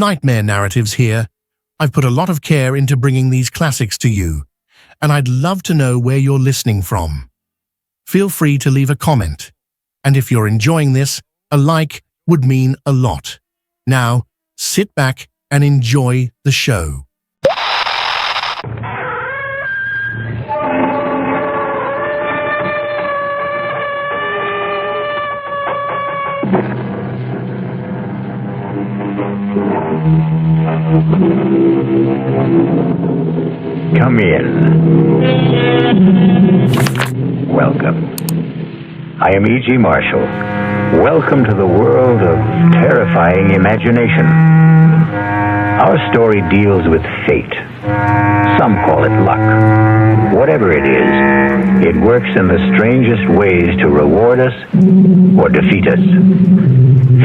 Nightmare Narratives here. I've put a lot of care into bringing these classics to you, and I'd love to know where you're listening from. Feel free to leave a comment, and if you're enjoying this, a like would mean a lot. Now, sit back and enjoy the show. Come in. Welcome. I am E.G. Marshall. Welcome to the world of terrifying imagination. Our story deals with fate. Some call it luck. Whatever it is, it works in the strangest ways to reward us or defeat us.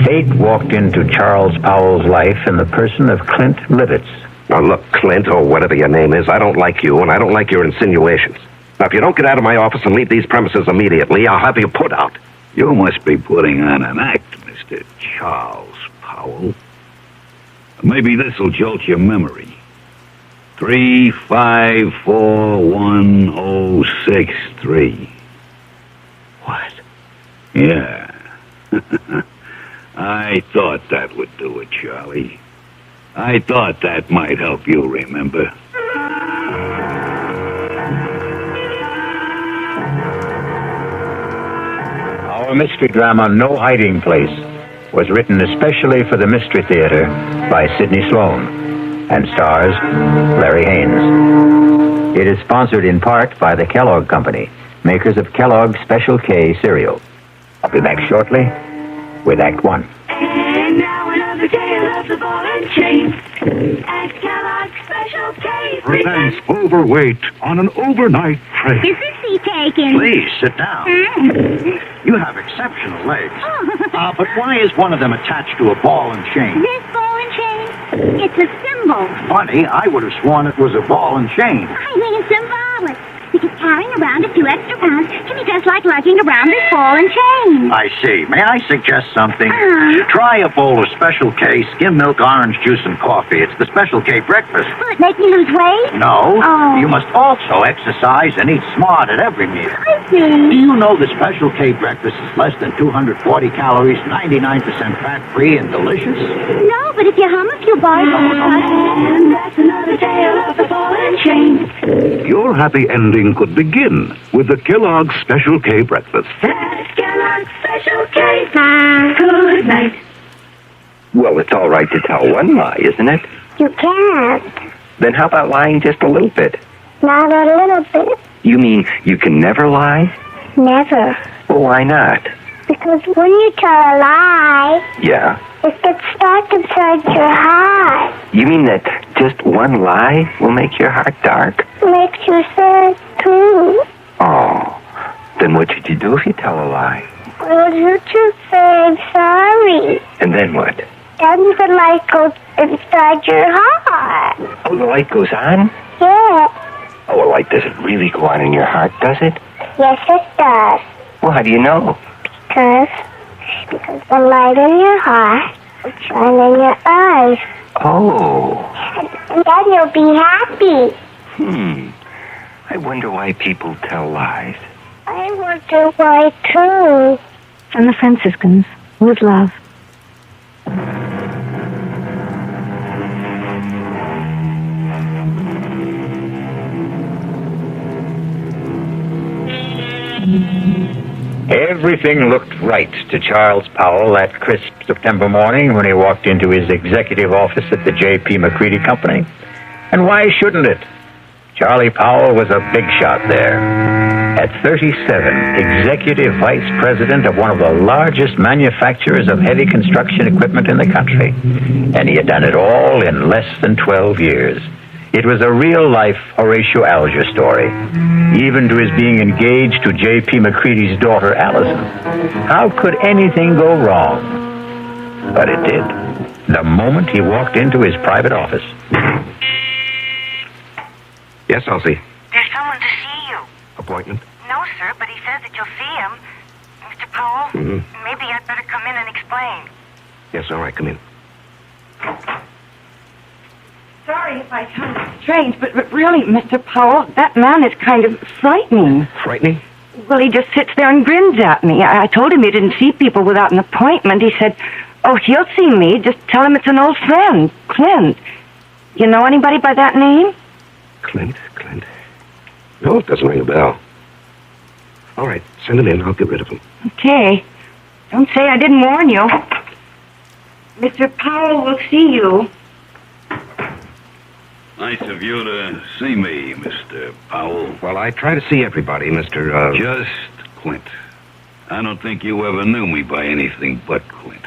Fate walked into Charles Powell's life in the person of Clint Livitz. Now, look, Clint, or whatever your name is, I don't like you, and I don't like your insinuations. Now, if you don't get out of my office and leave these premises immediately, I'll have you put out. You must be putting on an act, Mr. Charles Powell. Maybe this'll jolt your memory. 3541063. What? Yeah. I thought that would do it, Charlie. I thought that might help you remember. Our mystery drama, No Hiding Place, was written especially for the Mystery Theater by Sidney Sloan and stars Larry Haynes. It is sponsored in part by the Kellogg Company, makers of Kellogg's Special K cereal. I'll be back shortly with Act One. And now another tale of the ball and chain at Kellogg's Special K. Presents Overweight on an overnight train. Is this seat taken? Please, sit down. You have exceptional legs. But why is one of them attached to a ball and chain? This ball and chain? It's a symbol. Funny, I would have sworn it was a ball and chain. I mean symbolic. Because carrying around a few extra pounds can be just like lugging around this ball and chain. I see. May I suggest something? Try a bowl of Special K skim milk, orange juice, and coffee. It's the Special K breakfast. Will it make me lose weight? No. Oh. You must also exercise and eat smart at every meal. I see. Do you know the Special K breakfast is less than 240 calories, 99% fat-free, and delicious? No, but if you hum a few bars... And that's another tale of the ball and chain. Your happy ending could begin with the Kellogg's Special K breakfast. That's Kellogg's Special K. Good night. Well, it's all right to tell one lie, isn't it? You can't. Then how about lying just a little bit? Not a little bit. You mean you can never lie? Never. Well, why not? Because when you tell a lie, Yeah. it gets stuck inside your heart. You mean that just one lie will make your heart dark? Makes you sad, too. Oh, then what should you do if you tell a lie? Well, you just say I'm sorry. And then what? Then the light goes inside your heart. Oh, the light goes on? Yeah. Oh, a light doesn't really go on in your heart, does it? Yes, it does. Well, how do you know? Because the light in your heart will shine in your eyes. Oh. And then you'll be happy. I wonder why people tell lies. I wonder why, too. From the Franciscans, with love. Everything looked right to Charles Powell that crisp September morning when he walked into his executive office at the J.P. McCready Company. And why shouldn't it? Charlie Powell was a big shot there. At 37, executive vice president of one of the largest manufacturers of heavy construction equipment in the country. And he had done it all in less than 12 years. It was a real-life Horatio Alger story, even to his being engaged to J.P. McCready's daughter, Allison. How could anything go wrong? But it did. The moment he walked into his private office. Yes, Elsie. There's someone to see you. Appointment? No, sir, but he says that you'll see him. Mr. Powell, maybe I'd better come in and explain. Yes, all right, come in. sorry if I sound strange, but really, Mr. Powell, that man is kind of frightening. Frightening? Well, he just sits there and grins at me. I told him he didn't see people without an appointment. He said, oh, he'll see me. Just tell him it's an old friend, Clint. You know anybody by that name? Clint? No, it doesn't ring a bell. All right, send him in. I'll get rid of him. Okay. Don't say I didn't warn you. Mr. Powell will see you. Nice of you to see me, Mr. Powell. Well, I try to see everybody, Mr. Just Clint. I don't think you ever knew me by anything but Clint.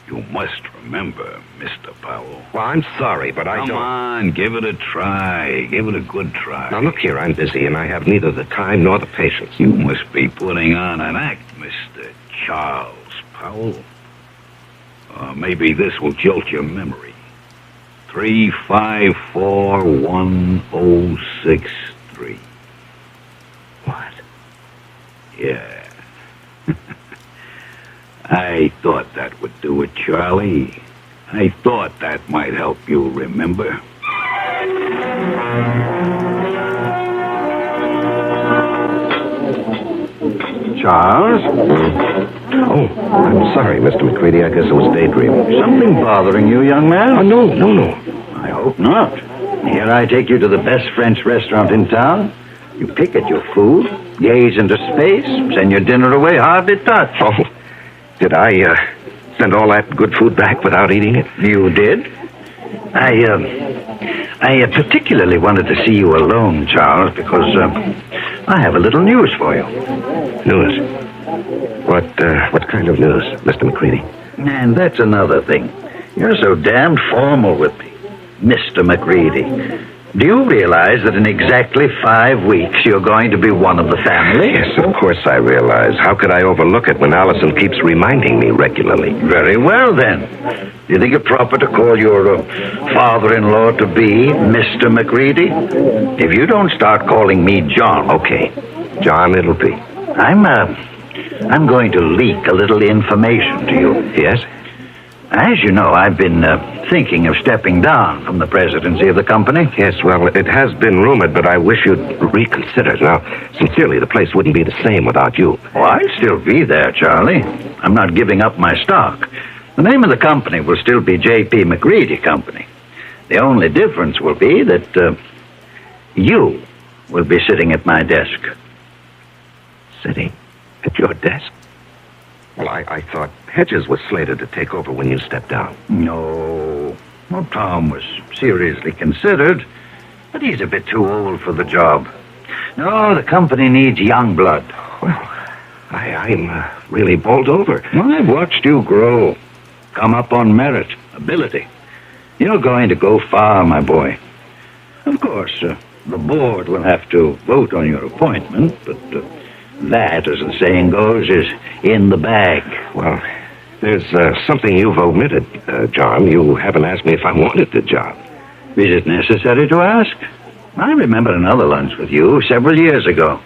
You must remember, Mr. Powell. Well, I'm sorry, but I don't... Come on, give it a try. Give it a good try. Now, look here, I'm busy, and I have neither the time nor the patience. You must be putting on an act, Mr. Charles Powell. Maybe this will jolt your memory. 3541063. What? Yeah. I thought that would do it, Charlie. I thought that might help you remember. Charles? Oh, I'm sorry, Mr. McCready. I guess it was daydreaming. Something bothering you, young man? Oh, no. I hope not. Here I take you to the best French restaurant in town. You pick at your food, gaze into space, send your dinner away hardly touched. Oh, did I send all that good food back without eating it? You did? I particularly wanted to see you alone, Charles, because I have a little news for you. News? What kind of news, Mr. McCready? And that's another thing. You're so damned formal with me, Mr. McCready. Do you realize that in exactly 5 weeks you're going to be one of the family? Yes, of course I realize. How could I overlook it when Allison keeps reminding me regularly? Very well, then. Do you think it proper to call your father-in-law to be Mr. McCready? If you don't start calling me John... Okay, John it'll be. I'm going to leak a little information to you. Yes? As you know, I've been thinking of stepping down from the presidency of the company. Yes, well, it has been rumored, but I wish you'd reconsider. Now, sincerely, the place wouldn't be the same without you. Oh, I'll still be there, Charlie. I'm not giving up my stock. The name of the company will still be J.P. McCready Company. The only difference will be that you will be sitting at my desk. Sitting at your desk? Well, I thought Hedges was slated to take over when you stepped down. No. Well, Tom was seriously considered, but he's a bit too old for the job. No, the company needs young blood. Well, I'm really bowled over. Well, I've watched you grow. Come up on merit, ability. You're going to go far, my boy. Of course, the board will have to vote on your appointment, but that, as the saying goes, is in the bag. Well, there's something you've omitted, John. You haven't asked me if I wanted the job. Is it necessary to ask? I remember another lunch with you several years ago.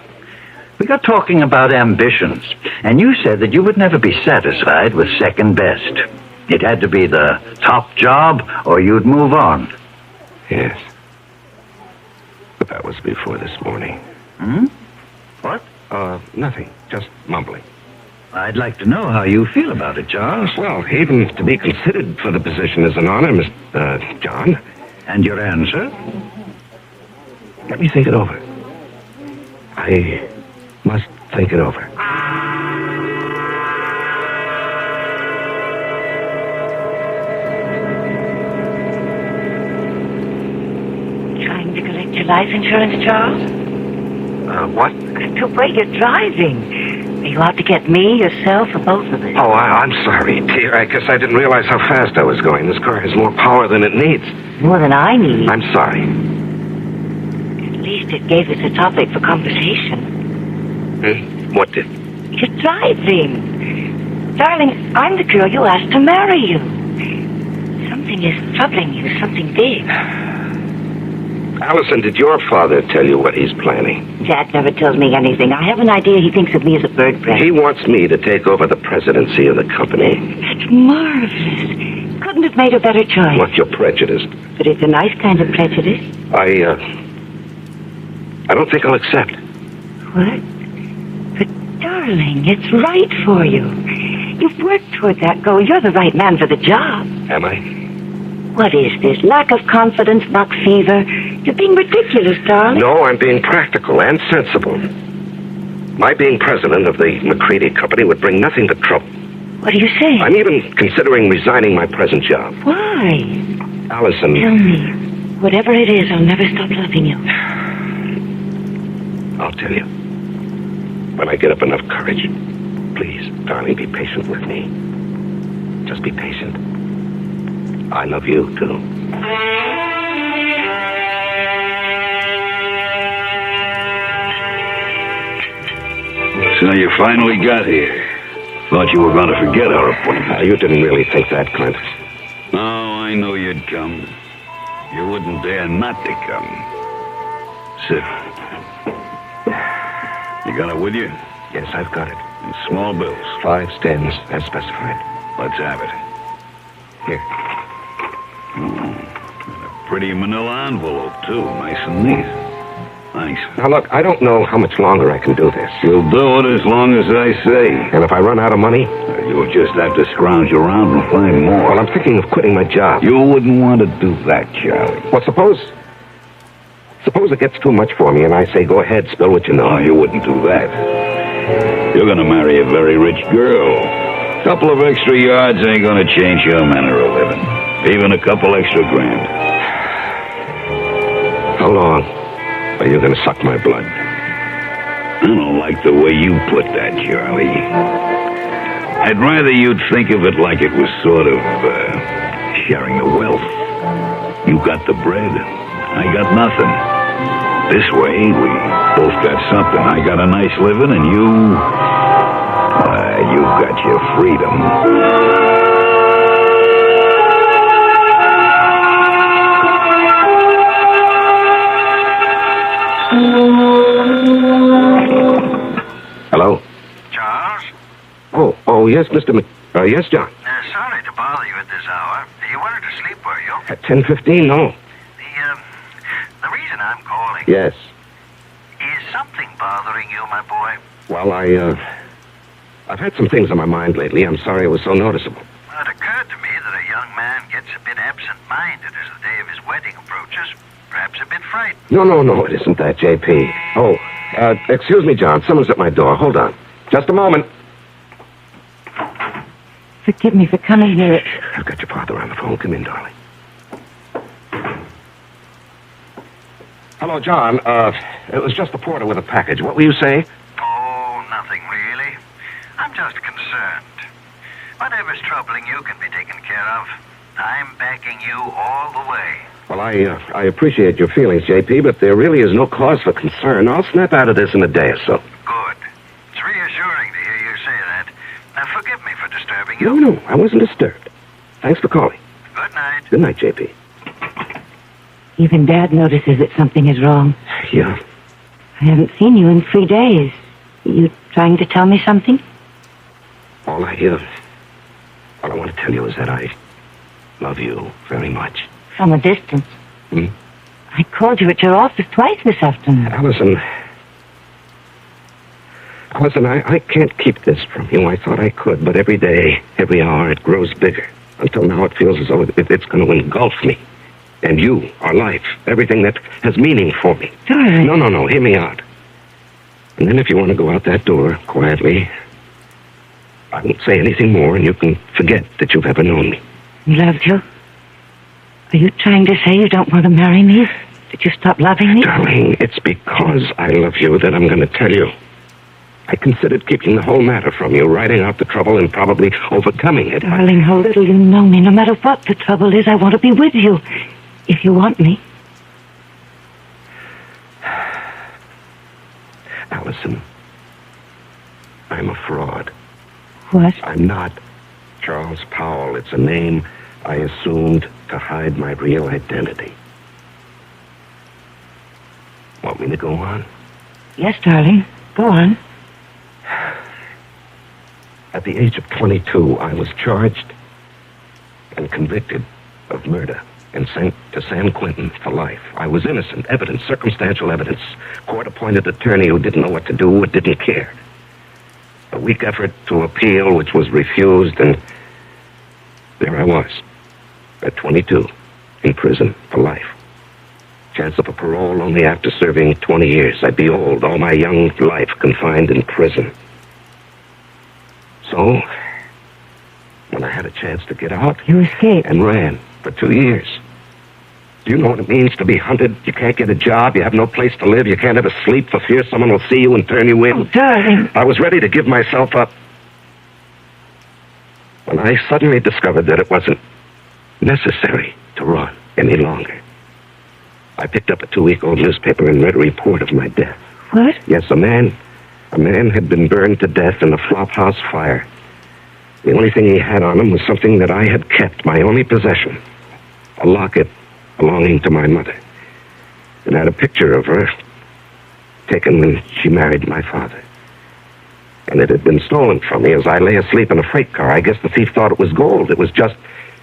We got talking about ambitions, and you said that you would never be satisfied with second best. It had to be the top job, or you'd move on. Yes. But that was before this morning. What? Nothing. Just mumbling. I'd like to know how you feel about it, Charles. Well, even to be considered for the position is an honor, Mr. John. And your answer? Let me think it over. I must think it over. Trying to collect your life insurance, Charles? What? The way you're driving. Are you out to get me, yourself, or both of us? Oh, I'm sorry, dear. I guess I didn't realize how fast I was going. This car has more power than it needs. More than I need. I'm sorry. At least it gave us a topic for conversation. What did? You're driving. Darling, I'm the girl you asked to marry you. Something is troubling you, something big. Allison, did your father tell you what he's planning? Dad never tells me anything. I have an idea he thinks of me as a bird brain. He wants me to take over the presidency of the company. That's marvelous. couldn't have made a better choice. Well, you're prejudiced. But it's a nice kind of prejudice. I don't think I'll accept. What? But, darling, it's right for you. You've worked toward that goal. You're the right man for the job. Am I? What is this? Lack of confidence, buck fever? You're being ridiculous, darling. No, I'm being practical and sensible. My being president of the McCready Company would bring nothing but trouble. What are you saying? I'm even considering resigning my present job. Why? Allison. Tell me. Whatever it is, I'll never stop loving you. I'll tell you. When I get up enough courage. Please, darling, be patient with me. Just be patient. I love you, too. So you finally got here. Thought you were going to forget our appointment. You didn't really think that, Clint. No, I knew you'd come. You wouldn't dare not to come. Sit. You got it with you? Yes, I've got it. In small bills. 5 stems, as specified. Let's have it. Here. And a pretty manila envelope, too. Nice and neat. Thanks. Now, look, I don't know how much longer I can do this. You'll do it as long as I say. And if I run out of money? You'll just have to scrounge around and find more. Well, I'm thinking of quitting my job. You wouldn't want to do that, Charlie. Well, suppose it gets too much for me and I say, go ahead, spill what you know. No, you wouldn't do that. You're going to marry a very rich girl. A couple of extra yards ain't going to change your manner of living. Even a couple extra grand. How long are you going to suck my blood? I don't like the way you put that, Charlie. I'd rather you'd think of it like it was sort of sharing the wealth. You got the bread, I got nothing. This way, we both got something. I got a nice living, and you've got your freedom. Hello? Charles? Oh, yes, Mr. yes, John. Sorry to bother you at this hour. You weren't asleep, were you? At 10:15, no. The reason I'm calling... Yes. Is something bothering you, my boy? Well, I've had some things on my mind lately. I'm sorry it was so noticeable. Well, it occurred to me that a young man gets a bit absent-minded as the day of his wedding approaches. Perhaps a bit frightened. No, it isn't that, J.P. Oh, excuse me, John. Someone's at my door. Hold on. Just a moment. Forgive me for coming here. I've got your father on the phone. Come in, darling. Hello, John. It was just the porter with a package. What were you saying? Oh, nothing really. I'm just concerned. Whatever's troubling you can be taken care of. I'm backing you all the way. Well, I appreciate your feelings, J.P., but there really is no cause for concern. I'll snap out of this in a day or so. Good. It's reassuring to hear you say that. Now, forgive me for disturbing you. No, I wasn't disturbed. Thanks for calling. Good night. Good night, J.P. Even Dad notices that something is wrong. Yeah. I haven't seen you in 3 days. You trying to tell me something? All I want to tell you is that I love you very much. From a distance. I called you at your office twice this afternoon. Allison, I can't keep this from you. I thought I could, but every day, every hour, it grows bigger. Until now, it feels as though it's going to engulf me. And you, our life, everything that has meaning for me. Darling. No, hear me out. And then if you want to go out that door, quietly, I won't say anything more, and you can forget that you've ever known me. Loved you? Are you trying to say you don't want to marry me? Did you stop loving me? Darling, it's because I love you that I'm going to tell you. I considered keeping the whole matter from you, riding out the trouble and probably overcoming it. Darling, how little you know me. No matter what the trouble is, I want to be with you. If you want me. Allison, I'm a fraud. What? I'm not Charles Powell. It's a name I assumed to hide my real identity. Want me to go on? Yes, darling. Go on. At the age of 22, I was charged and convicted of murder and sent to San Quentin for life. I was innocent. Evidence, circumstantial evidence. Court-appointed attorney who didn't know what to do or didn't care. A weak effort to appeal, which was refused, and there I was, at 22, in prison for life. Chance of a parole only after serving 20 years. I'd be old, all my young life confined in prison. So, when I had a chance to get out... You escaped. And ran for 2 years. Do you know what it means to be hunted? You can't get a job, you have no place to live, you can't ever sleep for fear someone will see you and turn you in. Oh, darling. I was ready to give myself up when I suddenly discovered that it wasn't necessary to run any longer. I picked up a 2-week-old newspaper and read a report of my death. What? Yes, a man had been burned to death in a flophouse fire. The only thing he had on him was something that I had kept, my only possession, a locket belonging to my mother. It had a picture of her taken when she married my father. And it had been stolen from me as I lay asleep in a freight car. I guess the thief thought it was gold. It was just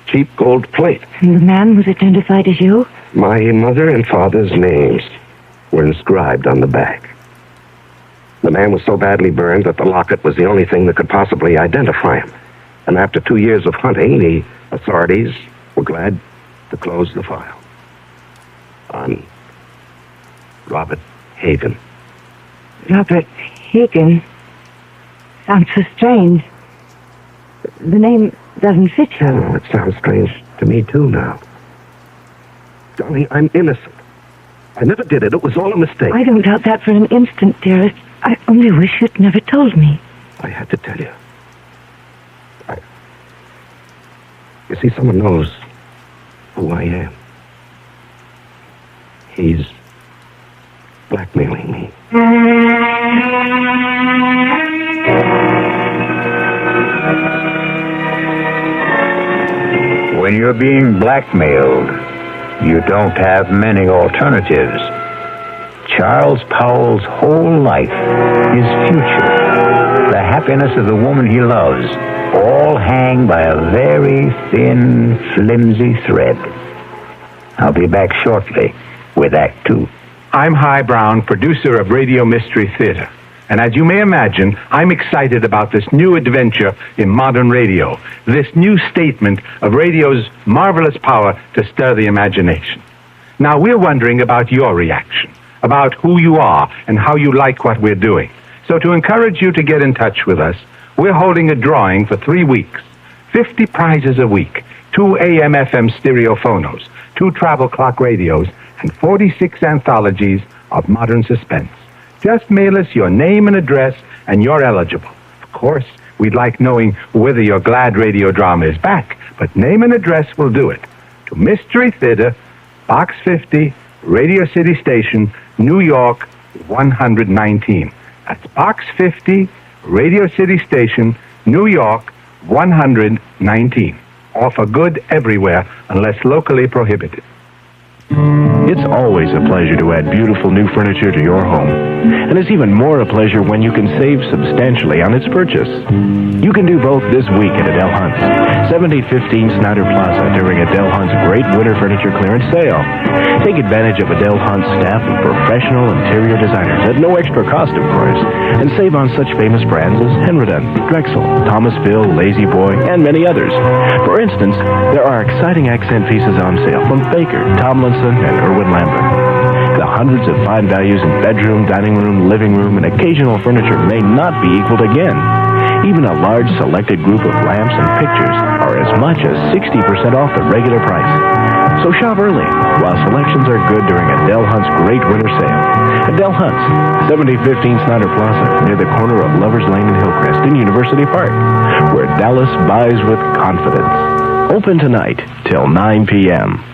cheap gold plate. And the man was identified as you? My mother and father's names were inscribed on the back. The man was so badly burned that the locket was the only thing that could possibly identify him. And after 2 years of hunting, the authorities were glad to close the file on Robert Hagen. Robert Hagen? Sounds so strange. The name doesn't fit you. Oh, it sounds strange to me, too, now. Darling, I'm innocent. I never did it. It was all a mistake. I don't doubt that for an instant, dearest. I only wish you'd never told me. I had to tell you. You see, someone knows who I am. He's blackmailing me. When you're being blackmailed, you don't have many alternatives. Charles Powell's whole life, his future, the happiness of the woman he loves, all hang by a very thin, flimsy thread. I'll be back shortly with Act 2. I'm Hy Brown, producer of Radio Mystery Theater. And as you may imagine, I'm excited about this new adventure in modern radio, this new statement of radio's marvelous power to stir the imagination. Now, we're wondering about your reaction, about who you are and how you like what we're doing. So to encourage you to get in touch with us, we're holding a drawing for 3 weeks. 50 prizes a week, 2 AM/FM stereophonos, 2 travel clock radios, and 46 anthologies of modern suspense. Just mail us your name and address, and you're eligible. Of course, we'd like knowing whether your glad radio drama is back, but name and address will do it. To Mystery Theater, Box 50, Radio City Station, New York, 119. That's Box 50, Radio City Station, New York, 119. Offer good everywhere unless locally prohibited. It's always a pleasure to add beautiful new furniture to your home. And it's even more a pleasure when you can save substantially on its purchase. You can do both this week at Adele Hunt's, 7015 Snyder Plaza during Adele Hunt's great winter furniture clearance sale. Take advantage of Adele Hunt's staff of professional interior designers at no extra cost, of course, and save on such famous brands as Henriden, Drexel, Thomasville, Lazy Boy, and many others. For instance, there are exciting accent pieces on sale from Baker, Tomlinson, and Irwin Lambert. The hundreds of fine values in bedroom, dining room, living room, and occasional furniture may not be equaled again. Even a large selected group of lamps and pictures are as much as 60% off the regular price. So shop early while selections are good during Adele Hunt's great winter sale. Adele Hunt's, 7015 Snyder Plaza, near the corner of Lovers Lane and Hillcrest in University Park, where Dallas buys with confidence. Open tonight till 9 p.m.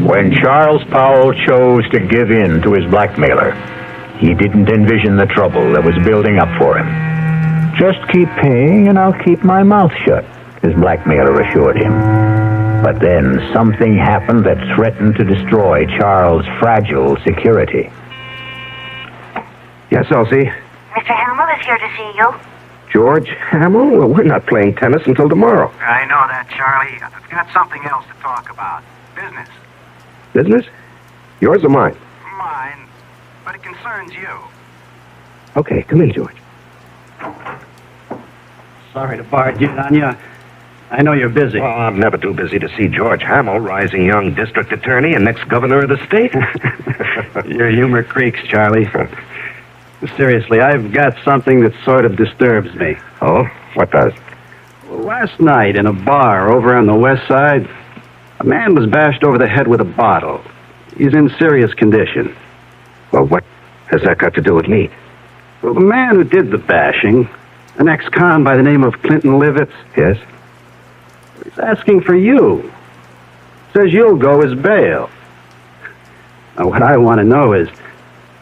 When Charles Powell chose to give in to his blackmailer, he didn't envision the trouble that was building up for him. Just keep paying and I'll keep my mouth shut, his blackmailer assured him. But then something happened that threatened to destroy Charles' fragile security. Yes, Elsie? Mr. Hamill is here to see you. George Hamill? Well, we're not playing tennis until tomorrow. I know that, Charlie. I've got something else to talk about. Business. Business? Yours or mine? Mine. But it concerns you. Okay, come in, George. Sorry to barge in on you. I know you're busy. Well, I'm never too busy to see George Hamill, rising young district attorney and next governor of the state. Your humor creaks, Charlie. Seriously, I've got something that sort of disturbs me. Oh? What does? Last night in a bar over on the west side, a man was bashed over the head with a bottle. He's in serious condition. Well, what has that got to do with me? Well, the man who did the bashing, an ex-con by the name of Clinton Livitz. Yes? He's asking for you. Says you'll go as bail. Now, what I want to know is,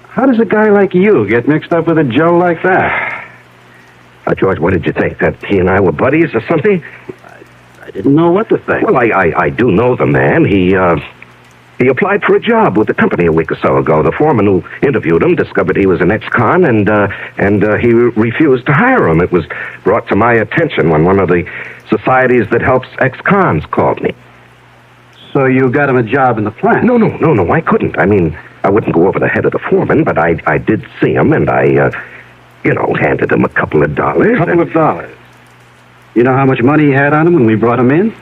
how does a guy like you get mixed up with a Joe like that? George, what did you think? That he and I were buddies or something? I didn't know what to think. Well, I do know the man. He applied for a job with the company a week or so ago. The foreman who interviewed him discovered he was an ex-con, and he refused to hire him. It was brought to my attention when one of the societies that helps ex-cons called me. So you got him a job in the plant? No, I couldn't. I mean, I wouldn't go over the head of the foreman, but I did see him, and I handed him a couple of dollars. Couple of dollars? You know how much money he had on him when we brought him in?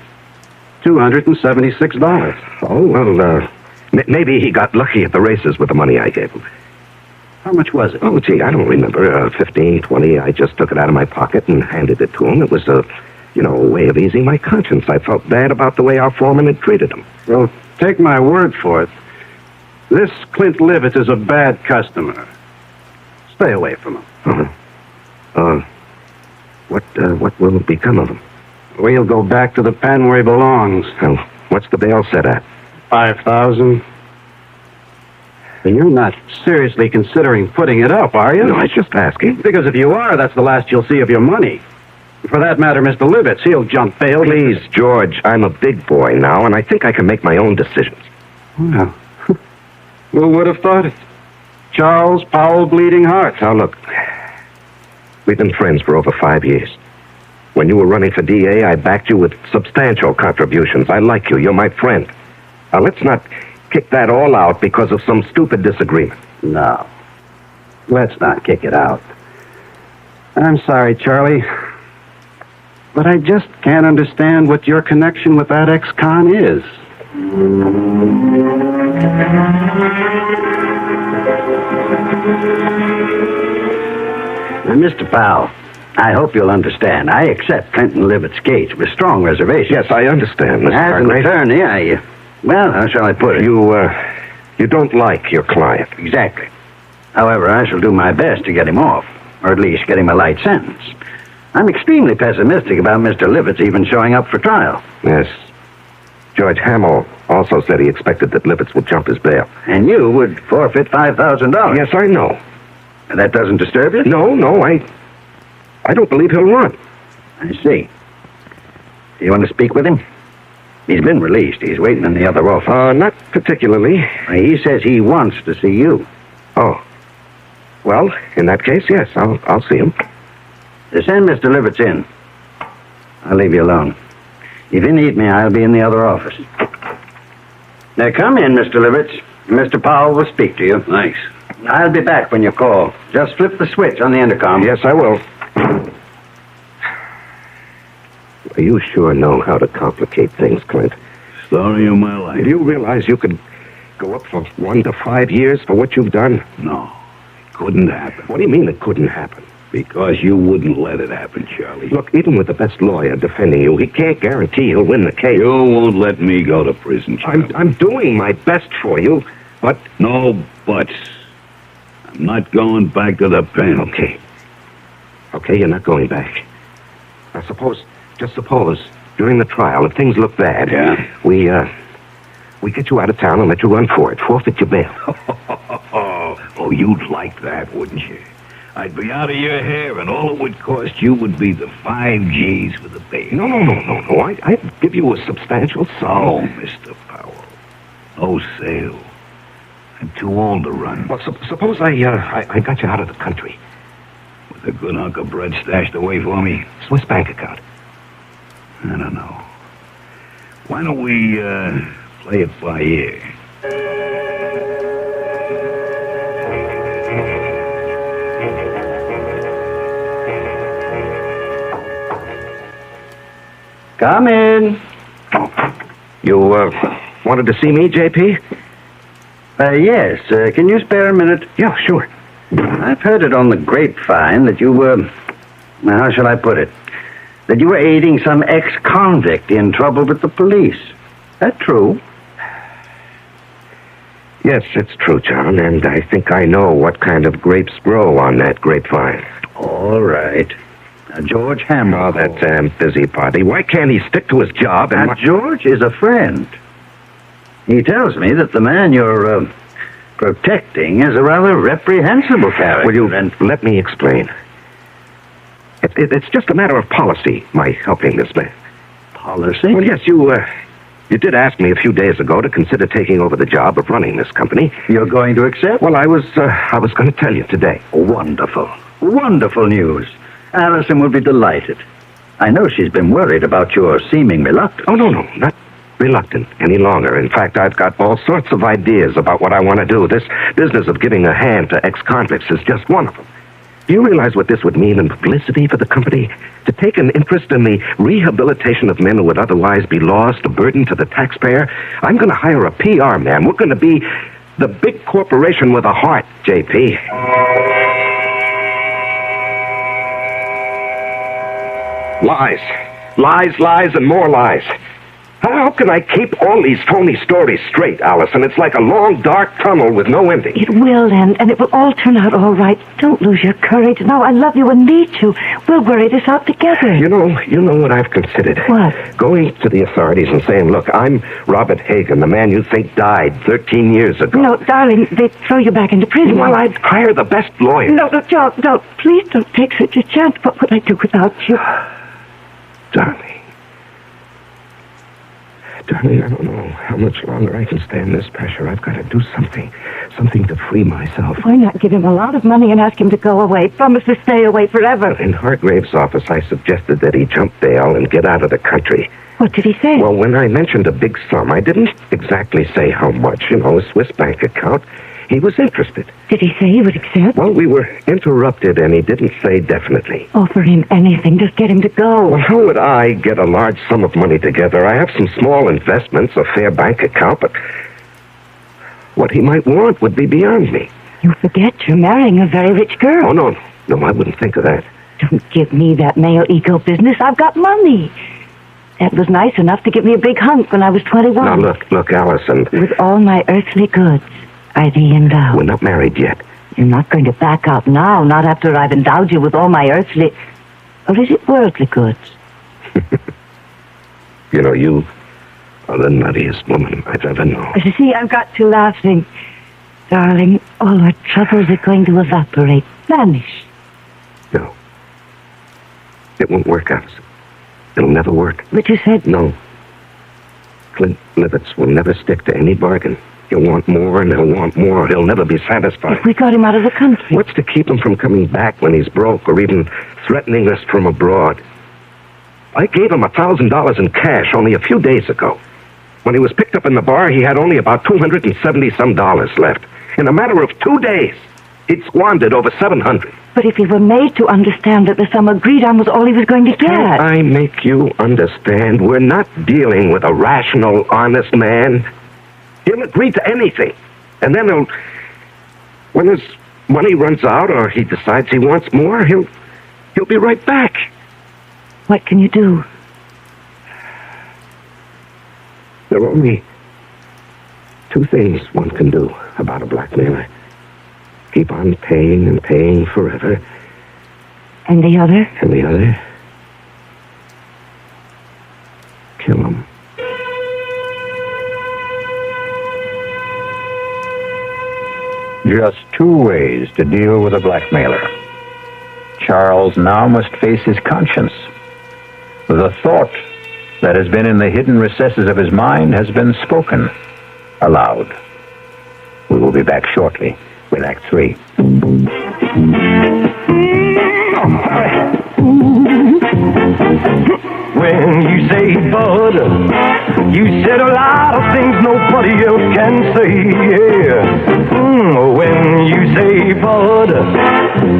$276. Oh, well, maybe he got lucky at the races with the money I gave him. How much was it? Oh, gee, I don't remember. 15, 20. I just took it out of my pocket and handed it to him. It was a way of easing my conscience. I felt bad about the way our foreman had treated him. Well, take my word for it. This Clint Livitz is a bad customer. Stay away from him. What will become of him? We'll go back to the pen where he belongs. Well, what's the bail set at? $5,000. And you're not seriously considering putting it up, are you? No, I was just asking. Because if you are, that's the last you'll see of your money. For that matter, Mr. Livitz, he'll jump bail. Please, George, I'm a big boy now, and I think I can make my own decisions. Well, who would have thought it? Charles Powell Bleeding Heart. Now, look, we've been friends for over 5 years. When you were running for DA, I backed you with substantial contributions. I like you. You're my friend. Now, let's not kick that all out because of some stupid disagreement. No. Let's not kick it out. I'm sorry, Charlie, but I just can't understand what your connection with that ex-con is. Now, Mr. Powell, I hope you'll understand. I accept Clinton Livitz's case with strong reservations. Yes, I understand, Mr. As an Hargrave. attorney, well, how shall I put it? You don't like your client. Exactly. However, I shall do my best to get him off, or at least get him a light sentence. I'm extremely pessimistic about Mr. Livitz even showing up for trial. Yes. George Hamill also said he expected that Livitz would jump his bail. And you would forfeit $5,000. Yes, I know. And that doesn't disturb you? No, I don't believe he'll run. I see. Do you want to speak with him? He's been released. He's waiting in the other office. Not particularly. He says he wants to see you. Oh. Well, in that case, yes, I'll see him. Send Mr. Livitz in. I'll leave you alone. If you need me, I'll be in the other office. Now, come in, Mr. Livitz. Mr. Powell will speak to you. Thanks. I'll be back when you call. Just flip the switch on the intercom. Yes, I will. You sure know how to complicate things, Clint. Story of my life. Do you realize you could go up from 1 to 5 years for what you've done? No, it couldn't happen. What do you mean it couldn't happen? Because you wouldn't let it happen, Charlie. Look, even with the best lawyer defending you, he can't guarantee he'll win the case. You won't let me go to prison, Charlie. I'm doing my best for you, but... No buts. I'm not going back to the pen. Okay, you're not going back. Now, just suppose, during the trial, if things look bad... Yeah? We get you out of town and let you run for it. Forfeit your bail. Oh, you'd like that, wouldn't you? I'd be out of your hair, and all it would cost you would be the 5 G's for the baby. No. I'd give you a substantial sum. Oh, Mr. Powell. No sale. I'm too old to run. Well, suppose I got you out of the country. With a good hunk of bread stashed away for me? Swiss bank account. I don't know. Why don't we, play it by ear? Come in. You, wanted to see me, J.P.? Yes. Can you spare a minute? Yeah, sure. I've heard it on the grapevine that you were... how shall I put it? That you were aiding some ex-convict in trouble with the police. That true? Yes, it's true, John, and I think I know what kind of grapes grow on that grapevine. All right. Now, George Hammer. Oh, that damn busybody. Why can't he stick to his job and... Now, George is a friend. He tells me that the man you're, protecting is a rather reprehensible character. Will you let me explain? It's just a matter of policy, my helping this man. Policy? Well, yes, you did ask me a few days ago to consider taking over the job of running this company. You're going to accept? Well, I was going to tell you today. Wonderful. Wonderful news. Allison will be delighted. I know she's been worried about your seeming reluctance. Oh, no, not reluctant any longer. In fact, I've got all sorts of ideas about what I want to do. This business of giving a hand to ex-convicts is just one of them. Do you realize what this would mean in publicity for the company? To take an interest in the rehabilitation of men who would otherwise be lost, a burden to the taxpayer? I'm going to hire a PR man. We're going to be the big corporation with a heart, J.P. Lies, and more lies. How can I keep all these phony stories straight, Allison? It's like a long, dark tunnel with no ending. It will end, and it will all turn out all right. Don't lose your courage. No, I love you and need you. We'll worry this out together. You know what I've considered? What? Going to the authorities and saying, look, I'm Robert Hagan, the man you think died 13 years ago. No, darling, they'd throw you back into prison. Well, I'd hire the best lawyer. No, John, don't. Please don't take such a chance. What would I do without you? Darling, I don't know how much longer I can stand this pressure. I've got to do something to free myself. Why not give him a lot of money and ask him to go away? Promise to stay away forever. In Hargrave's office, I suggested that he jump bail and get out of the country. What did he say? Well, when I mentioned a big sum, I didn't exactly say how much, a Swiss bank account. He was interested. Did he say he would accept? Well, we were interrupted, and he didn't say definitely. Offer him anything. Just get him to go. Well, how would I get a large sum of money together? I have some small investments, a fair bank account, but what he might want would be beyond me. You forget you're marrying a very rich girl. Oh, no, I wouldn't think of that. Don't give me that male ego business. I've got money. That was nice enough to give me a big hunk when I was 21. Now, look, Allison. With all my earthly goods, I thee endow. We're not married yet. You're not going to back out now, not after I've endowed you with all my earthly... Or is it worldly goods? You are the nuttiest woman I've ever known. See, I've got you laughing. Darling, all our troubles are going to evaporate, vanish. No. It won't work, Allison. It'll never work. But you said... No. Clint Livitz will never stick to any bargain. He'll want more, and he'll want more. He'll never be satisfied. If we got him out of the country... What's to keep him from coming back when he's broke, or even threatening us from abroad? I gave him $1,000 in cash only a few days ago. When he was picked up in the bar, he had only about $270-some left. In a matter of 2 days, he'd squandered over $700. But if he were made to understand that the sum agreed on was all he was going to get... Can't I make you understand? We're not dealing with a rational, honest man. He'll agree to anything. And then when his money runs out or he decides he wants more, he'll be right back. What can you do? There are only 2 things one can do about a blackmailer. Keep on paying and paying forever. And the other? And the other? Kill him. Just 2 ways to deal with a blackmailer. Charles now must face his conscience. The thought that has been in the hidden recesses of his mind has been spoken aloud. We will be back shortly with Act 3. When you say bud, you said a lot of things nobody else can say, yeah. When you say bud,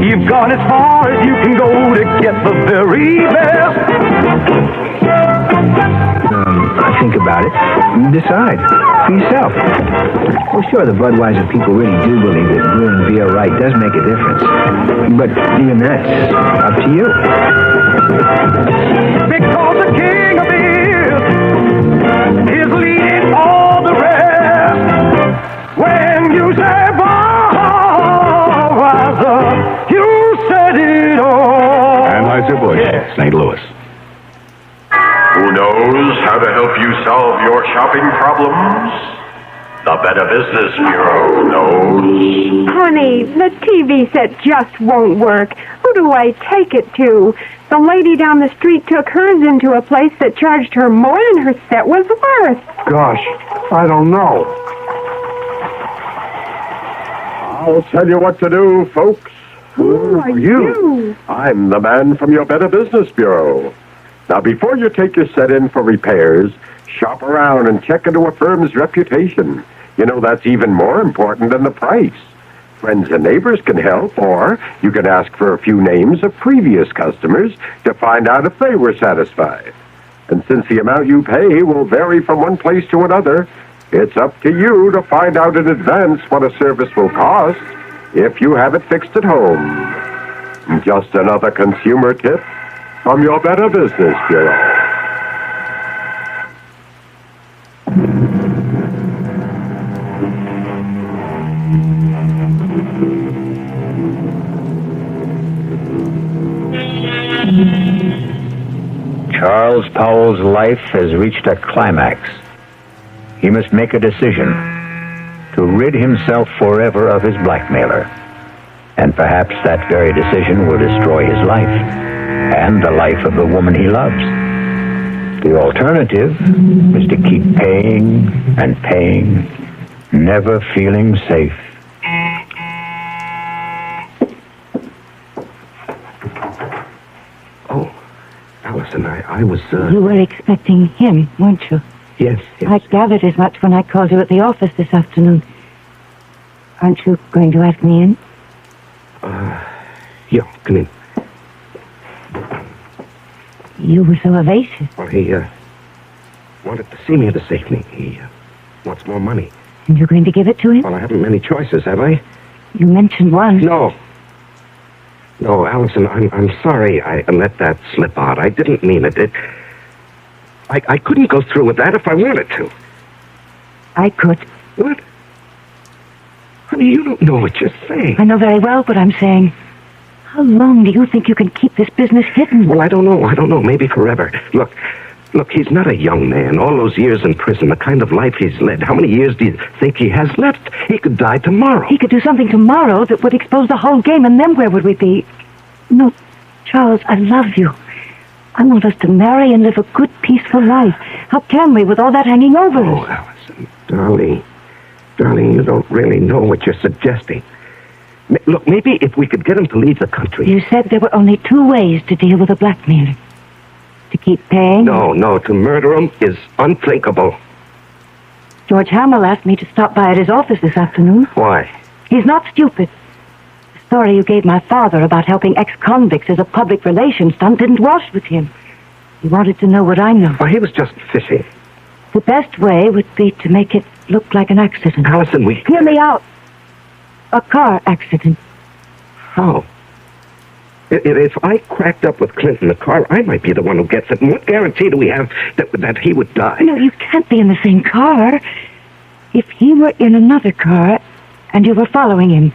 you've gone as far as you can go to get the very best. Think about it and decide for yourself. Well, sure, the Budweiser people really do believe that brewing beer right does make a difference. But even that's up to you. Because the king of beer is leading all the rest. When you say Budweiser, you said it all. Anheuser-Busch, St. Louis. Who knows how to help you solve your shopping problems? The Better Business Bureau knows. Honey, the TV set just won't work. Who do I take it to? The lady down the street took hers into a place that charged her more than her set was worth. Gosh, I don't know. I'll tell you what to do, folks. Who are you? I'm the man from your Better Business Bureau. Now, before you take your set in for repairs, shop around and check into a firm's reputation. You know, that's even more important than the price. Friends and neighbors can help, or you can ask for a few names of previous customers to find out if they were satisfied. And since the amount you pay will vary from one place to another, it's up to you to find out in advance what a service will cost if you have it fixed at home. Just another consumer tip from your Better Business Bureau. Charles Powell's life has reached a climax. He must make a decision to rid himself forever of his blackmailer. And perhaps that very decision will destroy his life and the life of the woman he loves. The alternative is to keep paying and paying, never feeling safe. Oh, Allison, I was, You were expecting him, weren't you? Yes. I gathered as much when I called you at the office this afternoon. Aren't you going to ask me in? Yeah, come in. You were so evasive. Well, he, wanted to see me this evening. He, wants more money. And you're going to give it to him? Well, I haven't many choices, have I? You mentioned one. No, Allison, I'm sorry I let that slip out. I didn't mean it. I couldn't go through with that if I wanted to. I could. What? Honey, you don't know what you're saying. I know very well what I'm saying. How long do you think you can keep this business hidden? Well, I don't know. Maybe forever. Look, he's not a young man. All those years in prison, the kind of life he's led. How many years do you think he has left? He could die tomorrow. He could do something tomorrow that would expose the whole game, and then where would we be? No, Charles, I love you. I want us to marry and live a good, peaceful life. How can we with all that hanging over us? Oh, Allison, darling, you don't really know what you're suggesting. Look, maybe if we could get him to leave the country. You said there were only two ways to deal with a blackmailer. To keep paying? No, to murder him is unthinkable. George Hamill asked me to stop by at his office this afternoon. Why? He's not stupid. The story you gave my father about helping ex-convicts as a public relations stunt didn't wash with him. He wanted to know what I know. Well, he was just fishing. The best way would be to make it look like an accident. Allison, Hear me out. A car accident. How? If I cracked up with Clint in the car, I might be the one who gets it. And what guarantee do we have that he would die? No, you can't be in the same car. If he were in another car and you were following him,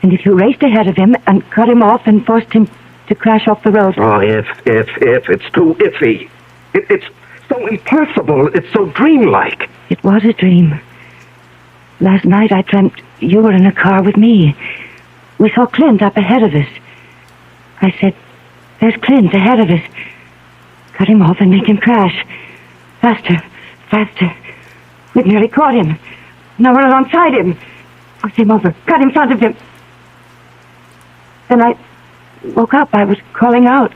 and if you raced ahead of him and cut him off and forced him to crash off the road. Oh, if. It's too iffy. It's so impossible. It's so dreamlike. It was a dream. Last night I dreamt you were in a car with me. We saw Clint up ahead of us. I said, there's Clint ahead of us. Cut him off and make him crash. Faster, faster. We've nearly caught him. Now we're alongside him. Push him over. Cut in front of him. Then I woke up. I was calling out.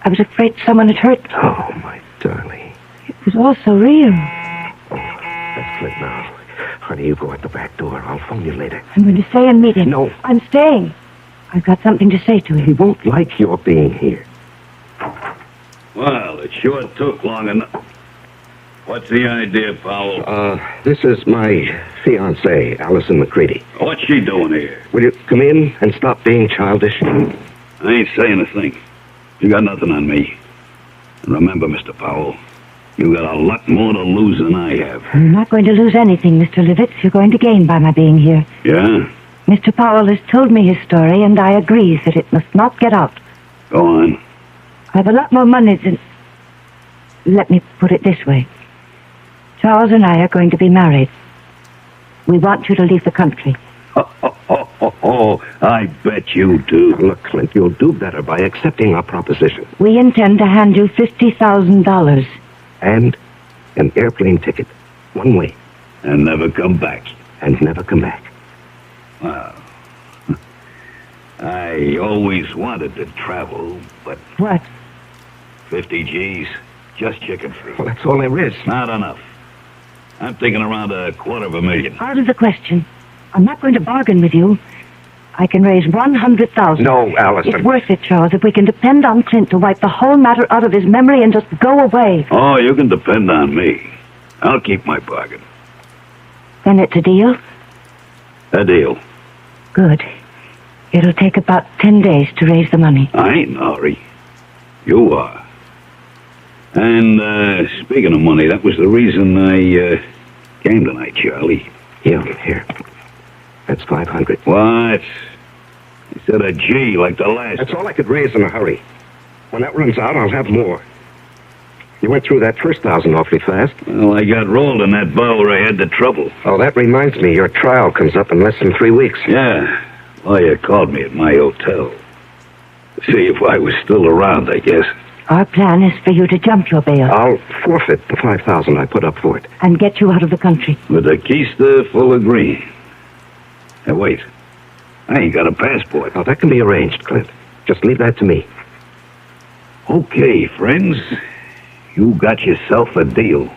I was afraid someone had hurt. Oh, my darling. It was all so real. That's Clint now. Honey, you go out the back door. I'll phone you later. I'm going to stay and meet him. No. I'm staying. I've got something to say to him. He won't like your being here. Well, it sure took long enough. What's the idea, Powell? This is my fiancée, Allison McCready. What's she doing here? Will you come in and stop being childish? I ain't saying a thing. You got nothing on me. And remember, Mr. Powell, you got a lot more to lose than I have. You're not going to lose anything, Mr. Livitz. You're going to gain by my being here. Yeah? Mr. Powell has told me his story, and I agree that it must not get out. Go on. I have a lot more money than... Let me put it this way. Charles and I are going to be married. We want you to leave the country. Oh, I bet you do. Look, Clint, you'll do better by accepting our proposition. We intend to hand you $50,000. And an airplane ticket. One way. And never come back. And never come back. Wow. I always wanted to travel, but... What? 50 G's. Just chicken free. Well, that's all there is. Not enough. I'm thinking around $250,000. Out of the question. I'm not going to bargain with you. I can raise $100,000. No, Allison. It's worth it, Charles, if we can depend on Clint to wipe the whole matter out of his memory and just go away. Oh, you can depend on me. I'll keep my bargain. Then it's a deal? A deal. Good. It'll take about 10 days to raise the money. I ain't in a hurry. You are. And, speaking of money, that was the reason I, came tonight, Charlie. Here. That's $500. What? You said a G like the last. That's all I could raise in a hurry. When that runs out, I'll have more. You went through that first 1,000 awfully fast. Well, I got rolled in that bar where I had the trouble. Oh, that reminds me. Your trial comes up in less than 3 weeks. Yeah. Lawyer called me at my hotel. To see if I was still around, I guess. Our plan is for you to jump your bail. I'll forfeit the $5,000 I put up for it. And get you out of the country. With a keister full of green. Hey, wait. I ain't got a passport. Oh, that can be arranged, Clint. Just leave that to me. Okay, friends. You got yourself a deal.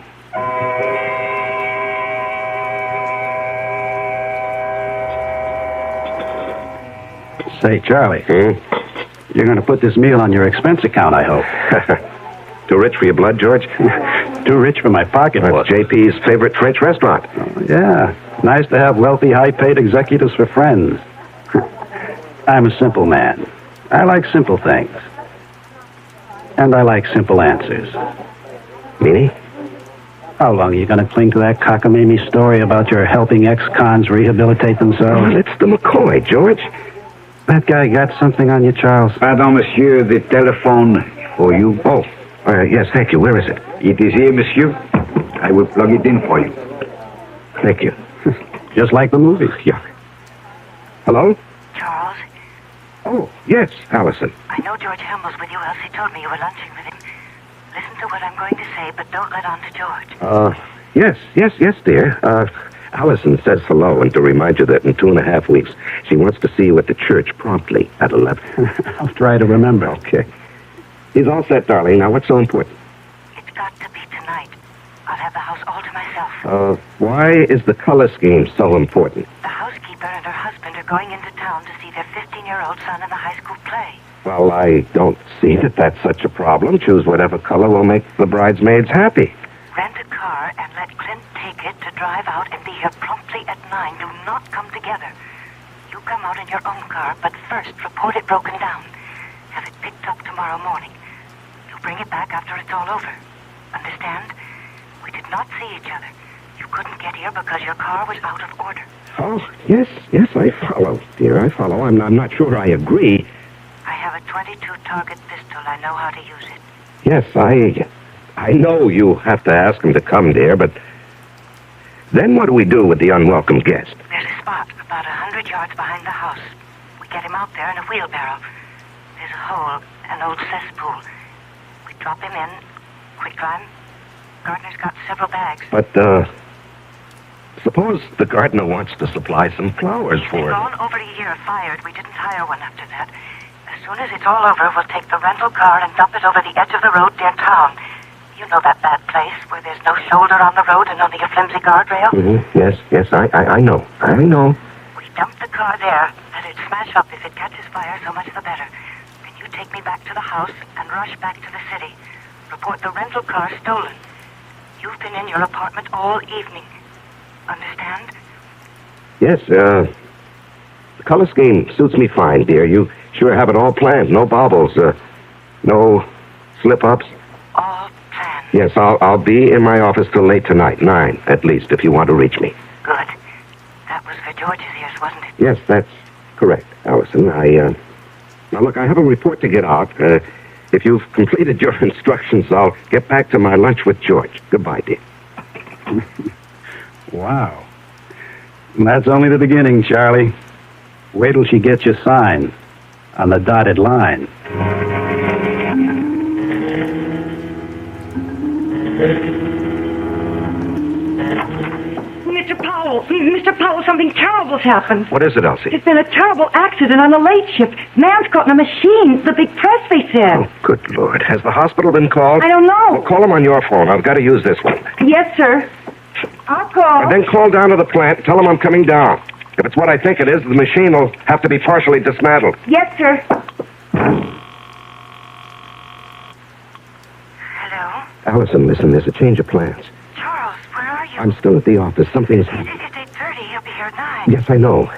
Say, Charlie. You're going to put this meal on your expense account, I hope. Too rich for your blood, George? Too rich for my pocketbook. That's JP's favorite French restaurant. Oh, yeah. Nice to have wealthy, high-paid executives for friends. I'm a simple man. I like simple things. And I like simple answers. Meaning? How long are you going to cling to that cockamamie story about your helping ex-cons rehabilitate themselves? Well, it's the McCoy, George. That guy got something on you, Charles. Pardon, monsieur, the telephone for you. Oh, yes, thank you. Where is it? It is here, monsieur. I will plug it in for you. Thank you. Just like the movies. Yeah. Hello? Charles? Oh, yes, Allison. I know George Hamble's with you, else he told me you were lunching with him. Listen to what I'm going to say, but don't let on to George. Yes, dear. Allison says hello, and to remind you that in 2.5 weeks, she wants to see you at the church promptly at 11. I'll try to remember. Okay. He's all set, darling. Now, what's so important? It's got to be tonight. I'll have the house all to myself. Why is the color scheme so important? The housekeeper and her husband are going into town to see their 15-year-old son in the high school play. Well, I don't see that that's such a problem. Choose whatever color will make the bridesmaids happy. Rent a car and let Clint take it to drive out and be here promptly at 9. Do not come together. You come out in your own car, but first report it broken down. Have it picked up tomorrow morning. You bring it back after it's all over. Understand? We did not see each other. You couldn't get here because your car was out of order. Oh, yes, I follow, dear. I follow. I'm not sure I agree. I have a 22 target pistol. I know how to use it. Yes, I know you have to ask him to come, dear, but then what do we do with the unwelcome guest? There's a spot about 100 yards behind the house. We get him out there in a wheelbarrow. There's a hole, an old cesspool. We drop him in, quicklime. Gardener's got several bags. But, suppose the gardener wants to supply some flowers for We've it. gone over a year fired. We didn't hire one after that. As soon as it's all over, we'll take the rental car and dump it over the edge of the road near town. You know that bad place where there's no shoulder on the road and only a flimsy guardrail? Mm-hmm. Yes, I know. We dump the car there. Let it smash up. If it catches fire, so much the better. Then you take me back to the house and rush back to the city. Report the rental car stolen. You've been in your apartment all evening. Understand? Yes, the color scheme suits me fine, dear. You sure have it all planned. No baubles, no slip-ups. All planned. Yes, I'll be in my office till late tonight, 9 at least, if you want to reach me. Good. That was for George's ears, wasn't it? Yes, that's correct, Allison. Now look, I have a report to get out. If you've completed your instructions, I'll get back to my lunch with George. Goodbye, dear. Wow. And that's only the beginning, Charlie. Wait till she gets you signed on the dotted line. Mr. Powell, something terrible's happened. What is it, Elsie? There's been a terrible accident on the late ship. Man's caught in a machine. The big press, they said. Oh, good Lord. Has the hospital been called? I don't know. Well, call them on your phone. I've got to use this one. Yes, sir. I'll call. And then call down to the plant. Tell them I'm coming down. If it's what I think it is, the machine will have to be partially dismantled. Yes, sir. Hello? Allison, listen, there's a change of plans. Charles, where are you? I'm still at the office. Something's happened. It's 8:30. He'll be here at 9. Yes, I know.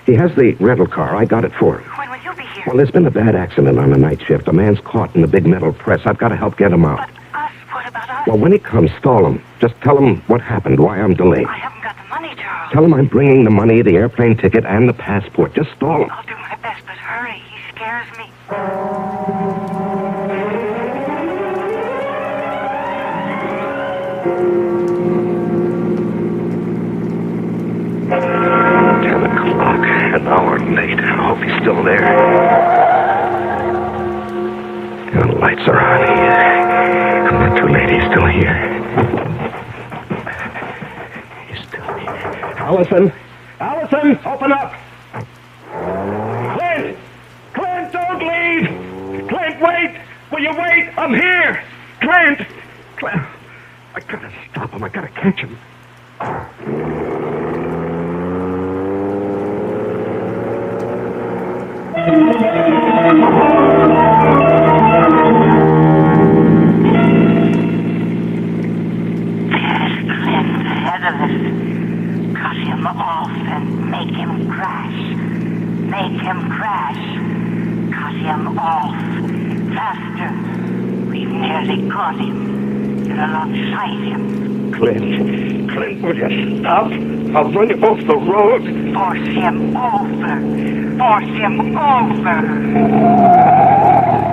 He has the rental car. I got it for him. When will you be here? Well, there's been a bad accident on the night shift. A man's caught in the big metal press. I've got to help get him out. But us? What about us? Well, when he comes, stall him. Just tell him what happened, why I'm delayed. I haven't got the money, Charles. Tell him I'm bringing the money, the airplane ticket, and the passport. Just stall him. I'll do my best, but hurry. He scares me. 10 o'clock, an hour late. I hope he's still there. And the lights are on. I'm not too late. He's still here. He's still here. Allison! Allison, open up! Clint! Clint, don't leave! Clint, wait! Will you wait? I'm here! Clint! Clint! I gotta stop him. I gotta catch him. Cut him off and make him crash. Make him crash. Cut him off. Faster. We've nearly caught him. You're alongside him. Clint, will you stop? I'll run you off the road. Force him over. Force him over.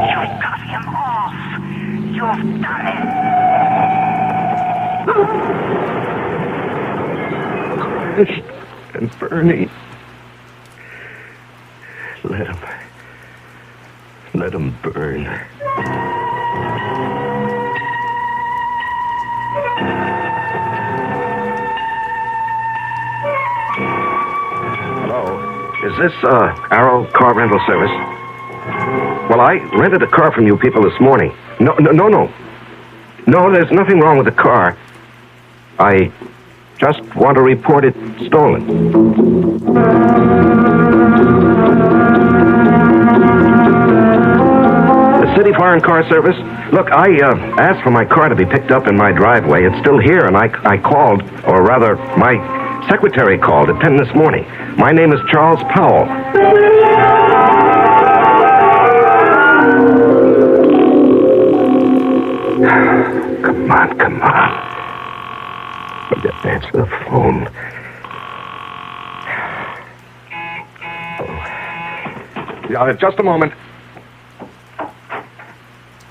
You've cut him off. You've done it. And Bernie. Let him burn. Hello, is this, Arrow Car Rental Service? Well, I rented a car from you people this morning. No, there's nothing wrong with the car. I just want to report it stolen. The City Foreign Car Service? Look, I asked for my car to be picked up in my driveway. It's still here, and I called, or rather, my secretary called at 10 this morning. My name is Charles Powell. Come on. Just answer the phone. Just a moment.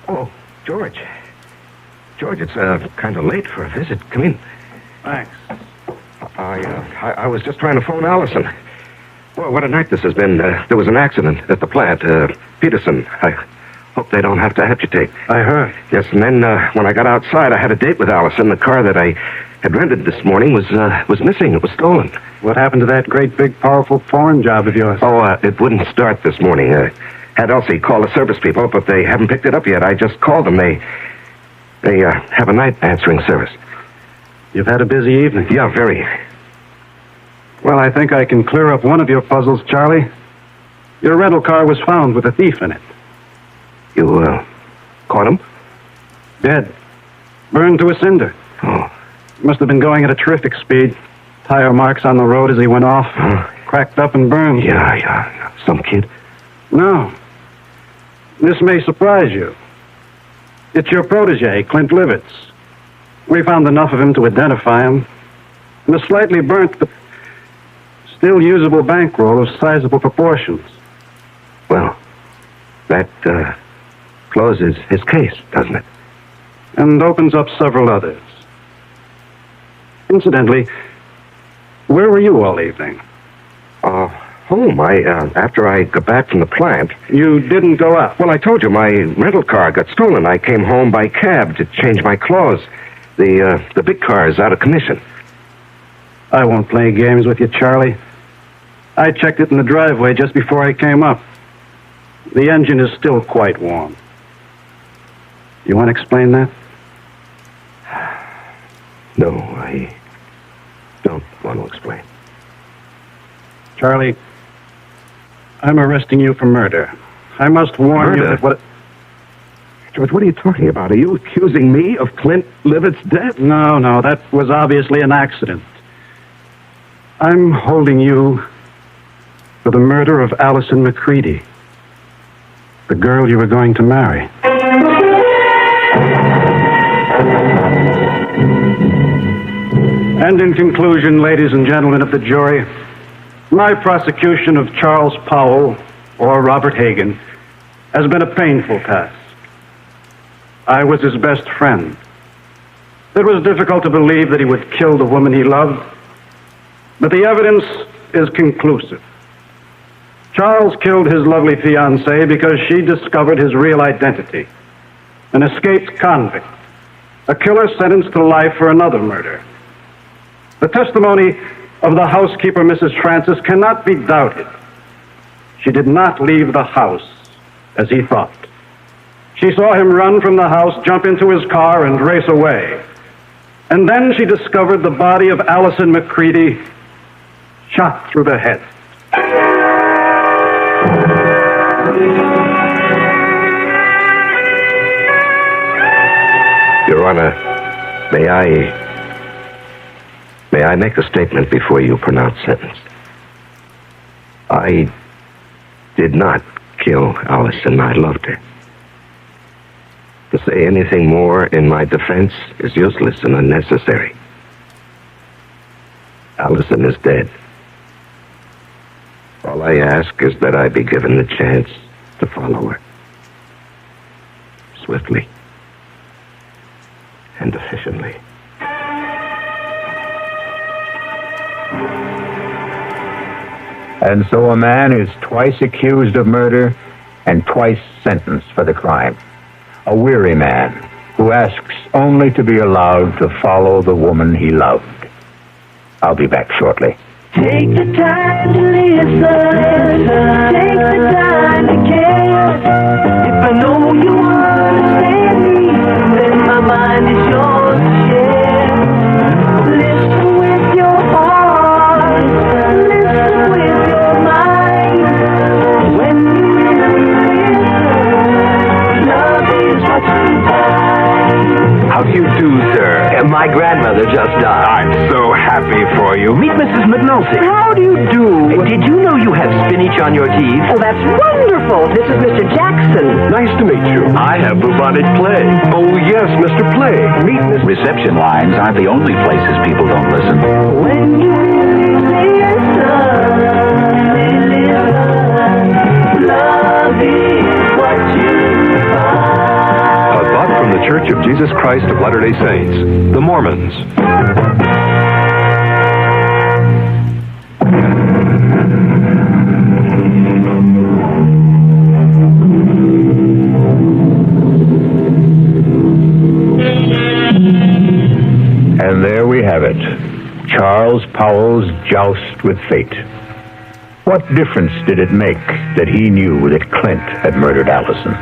Oh, George. George, it's kind of late for a visit. Come in. Thanks. I was just trying to phone Allison. Well, what a night this has been. There was an accident at the plant. Peterson, I hope they don't have to amputate. I heard. Yes, and then when I got outside, I had a date with Allison. The car that I had rented this morning was missing. It was stolen. What happened to that great, big, powerful foreign job of yours? Oh, it wouldn't start this morning. Had Elsie call the service people, but they haven't picked it up yet. I just called them. They have a night answering service. You've had a busy evening. Yeah, very. Well, I think I can clear up one of your puzzles, Charlie. Your rental car was found with a thief in it. You, caught him? Dead. Burned to a cinder. Oh. Must have been going at a terrific speed. Tire marks on the road as he went off. Cracked up and burned. Yeah. Some kid? No. This may surprise you. It's your protege, Clint Livitz. We found enough of him to identify him. And a slightly burnt but still usable bankroll of sizable proportions. Well, that closes his case, doesn't it? And opens up several others. Incidentally, where were you all evening? Home. After I got back from the plant. You didn't go out? Well, I told you, my rental car got stolen. I came home by cab to change my clothes. The big car is out of commission. I won't play games with you, Charlie. I checked it in the driveway just before I came up. The engine is still quite warm. You want to explain that? No, I don't want to explain. Charlie, I'm arresting you for murder. I must warn you that what... George, what are you talking about? Are you accusing me of Clint Livitz's death? No, that was obviously an accident. I'm holding you for the murder of Allison McCready, the girl you were going to marry. And in conclusion, ladies and gentlemen of the jury, my prosecution of Charles Powell, or Robert Hagen, has been a painful task. I was his best friend. It was difficult to believe that he would kill the woman he loved, but the evidence is conclusive. Charles killed his lovely fiancée because she discovered his real identity, an escaped convict, a killer sentenced to life for another murder. The testimony of the housekeeper, Mrs. Francis, cannot be doubted. She did not leave the house as he thought. She saw him run from the house, jump into his car, and race away. And then she discovered the body of Allison McCready shot through the head. Your Honor, may I make a statement before you pronounce sentence? I did not kill Allison. I loved her. To say anything more in my defense is useless and unnecessary. Allison is dead. All I ask is that I be given the chance to follow her. Swiftly and efficiently. And so a man is twice accused of murder and twice sentenced for the crime. A weary man who asks only to be allowed to follow the woman he loved. I'll be back shortly. Take the time to listen. Take the time to care. If I know you understand me, then my mind is yours to share. Listen with your heart. Listen with your mind. When you listen, love is what you find. How do you do, sir? My grandmother just died. I'm so happy for you. Meet Mrs. McNulty. How do you do? Did you know you have spinach on your teeth? Oh, that's wonderful. This is Mr. Jackson. Nice to meet you. I have bubonic plague. Oh, yes, Mr. Plague. Meet Miss... Reception lines aren't the only places people don't listen. When you listen, love is what you find. A thought from the Church of Jesus Christ of Latter-day Saints, the Mormons. Charles Powell's joust with fate. What difference did it make that he knew that Clint had murdered Allison?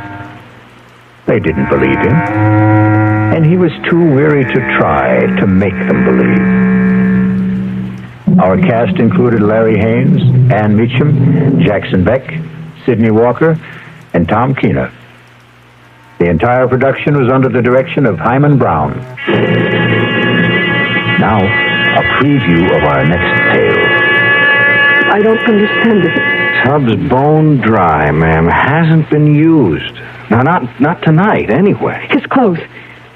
They didn't believe him, and he was too weary to try to make them believe. Our cast included Larry Haynes, Ann Meacham, Jackson Beck, Sidney Walker, and Tom Keena. The entire production was under the direction of Hyman Brown. Now, a preview of our next tale. I don't understand it. Tub's bone dry, ma'am. Hasn't been used. Now, not tonight, anyway. His clothes.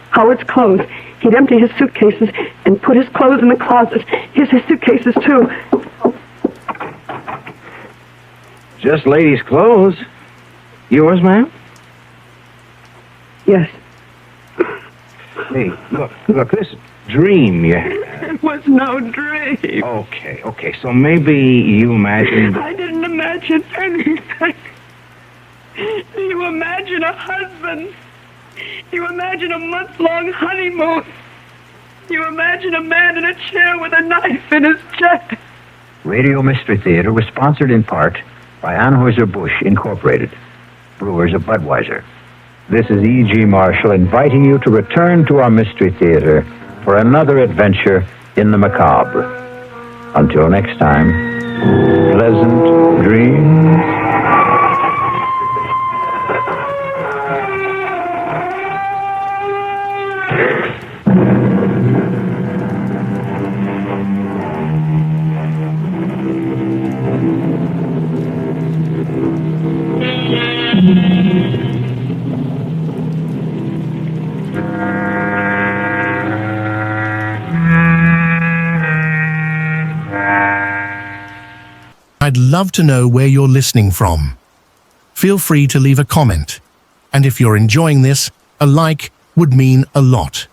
Howard's clothes. He'd empty his suitcases and put his clothes in the closet. Here's his suitcases, too. Just ladies' clothes. Yours, ma'am? Yes. Hey, look, this dream you had. It was no dream. Okay, so maybe you imagined... I didn't imagine anything. You imagine a husband. You imagine a month-long honeymoon. You imagine a man in a chair with a knife in his chest. Radio Mystery Theater was sponsored in part by Anheuser-Busch Incorporated, brewers of Budweiser. This is E.G. Marshall inviting you to return to our Mystery Theater for another adventure in the macabre. Until next time, pleasant dreams. I'd love to know where you're listening from. Feel free to leave a comment. And if you're enjoying this, a like would mean a lot.